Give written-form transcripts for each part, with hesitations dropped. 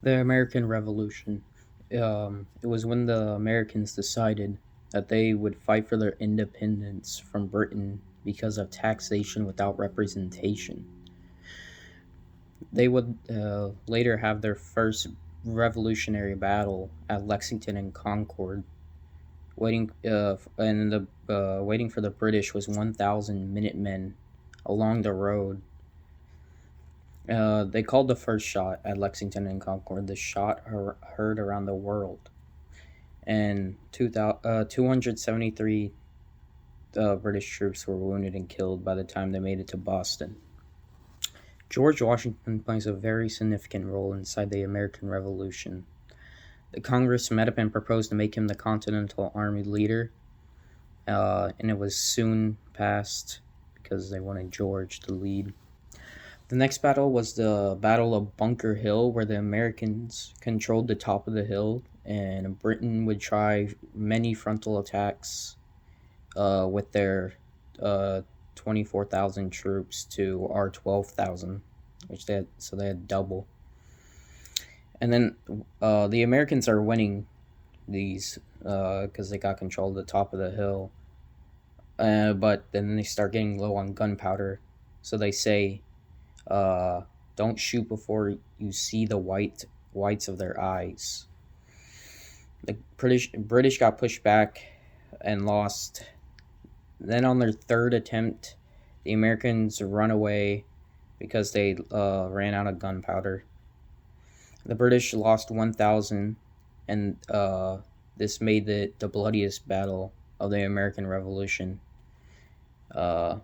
The American Revolution. It was when the Americans decided that they would fight for their independence from Britain because of taxation without representation. They would later have their first revolutionary battle at Lexington and Concord. Waiting for the British was 1,000 Minutemen along the road. They called the first shot at Lexington and Concord the shot heard around the world. And 273 British troops were wounded and killed by the time they made it to Boston. George Washington plays a very significant role inside the American Revolution. The Congress met up and proposed to make him the Continental Army leader, and it was soon passed because they wanted George to lead. The next battle was the Battle of Bunker Hill, where the Americans controlled the top of the hill, and Britain would try many frontal attacks with their 24,000 troops to our 12,000, which they had double. And then the Americans are winning these because they got control of the top of the hill. But then they start getting low on gunpowder, so they say, uh, "Don't shoot before you see the whites of their eyes." The British got pushed back and lost. Then on their third attempt, the Americans run away because they ran out of gunpowder. The British lost 1,000, and this made it the bloodiest battle of the American Revolution. Uh,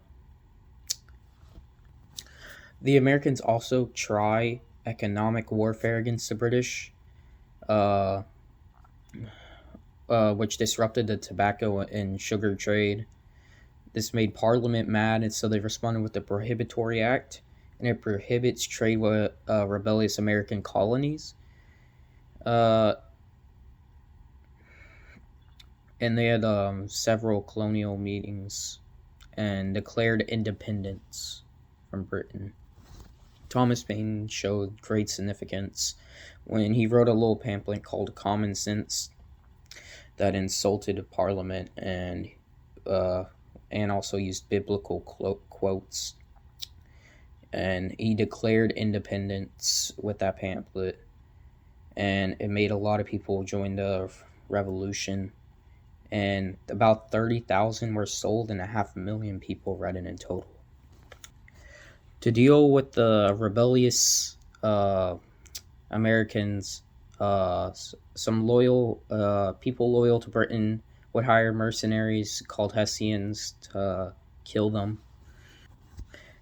the Americans also try economic warfare against the British, uh, which disrupted the tobacco and sugar trade. This made Parliament mad, and so they responded with the Prohibitory Act, and it prohibits trade with rebellious American colonies. Uh, and they had several colonial meetings and declared independence from Britain. Thomas Paine showed great significance when he wrote a little pamphlet called Common Sense that insulted Parliament uh, and also used biblical quotes. And he declared independence with that pamphlet, and it made a lot of people join the revolution. And about 30,000 were sold, and 500,000 people read it in total. To deal with the rebellious Americans, some loyal people loyal to Britain would hire mercenaries called Hessians to kill them.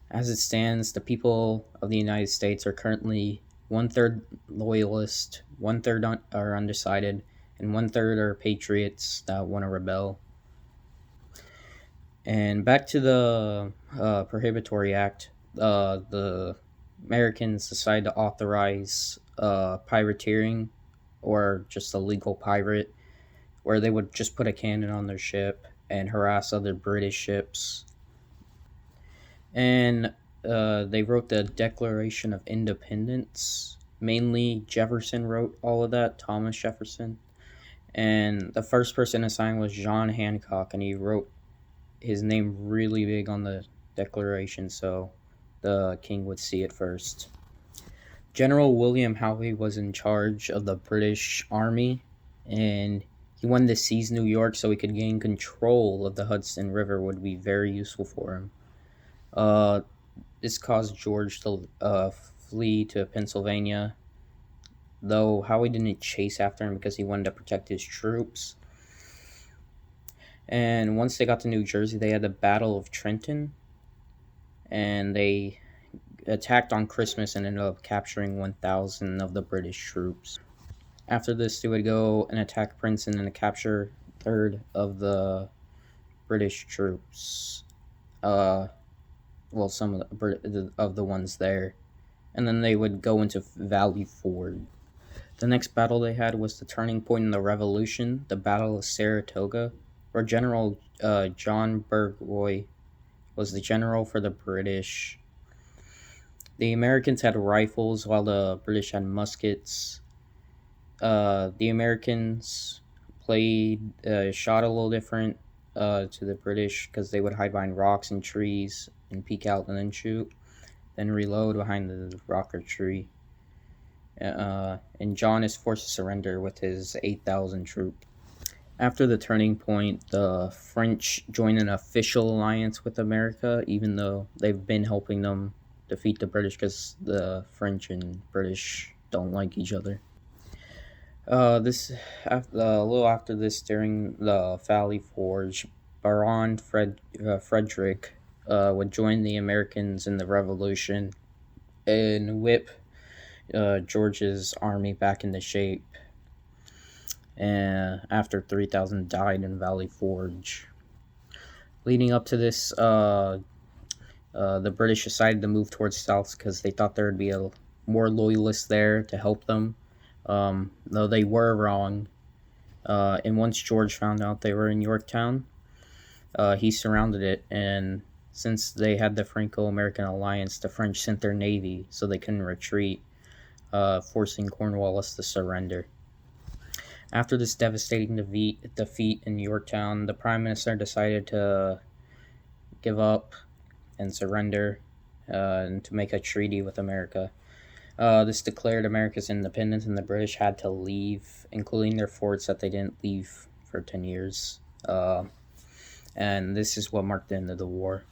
As it stands, the people of the United States are currently one third loyalist, one third are undecided, and one third are patriots that want to rebel. And back to the Prohibitory Act, the Americans decided to authorize privateering, or just a legal pirate, where they would just put a cannon on their ship and harass other British ships. And they wrote the Declaration of Independence. Mainly Jefferson wrote all of that, Thomas Jefferson. And the first person to sign was John Hancock, and he wrote his name really big on the declaration so the king would see it first. General William Howe was in charge of the British Army, and he wanted to seize New York so he could gain control of the Hudson River, would be very useful for him. Uh, this caused George to flee to Pennsylvania, though Howe didn't chase after him because he wanted to protect his troops. And once they got to New Jersey, they had the Battle of Trenton, and they attacked on Christmas and ended up capturing 1,000 of the British troops. After this, they would go and attack Princeton and capture a third of the British troops. Well, some of the ones there, and then they would go into Valley Ford. The next battle they had was the turning point in the Revolution, the Battle of Saratoga, where General John Burgoyne was the general for the British. The Americans had rifles while the British had muskets. The Americans played shot a little different to the British because they would hide behind rocks and trees and peek out and then shoot, then reload behind the rock or tree. And John is forced to surrender with his 8,000 troops. After the turning point, the French joined an official alliance with America, even though they've been helping them defeat the British because the French and British don't like each other. A little after this, during the Valley Forge, Frederick would join the Americans in the Revolution and whip George's army back into shape. And after 3,000 died in Valley Forge. Leading up to this, the British decided to move towards south because they thought there would be more loyalists there to help them. Though they were wrong. And once George found out they were in Yorktown, he surrounded it. And since they had the Franco-American alliance, the French sent their navy so they couldn't retreat, forcing Cornwallis to surrender. After this devastating defeat in Yorktown, the Prime Minister decided to give up and surrender and to make a treaty with America. This declared America's independence, and the British had to leave, including their forts that they didn't leave for 10 years. And this is what marked the end of the war.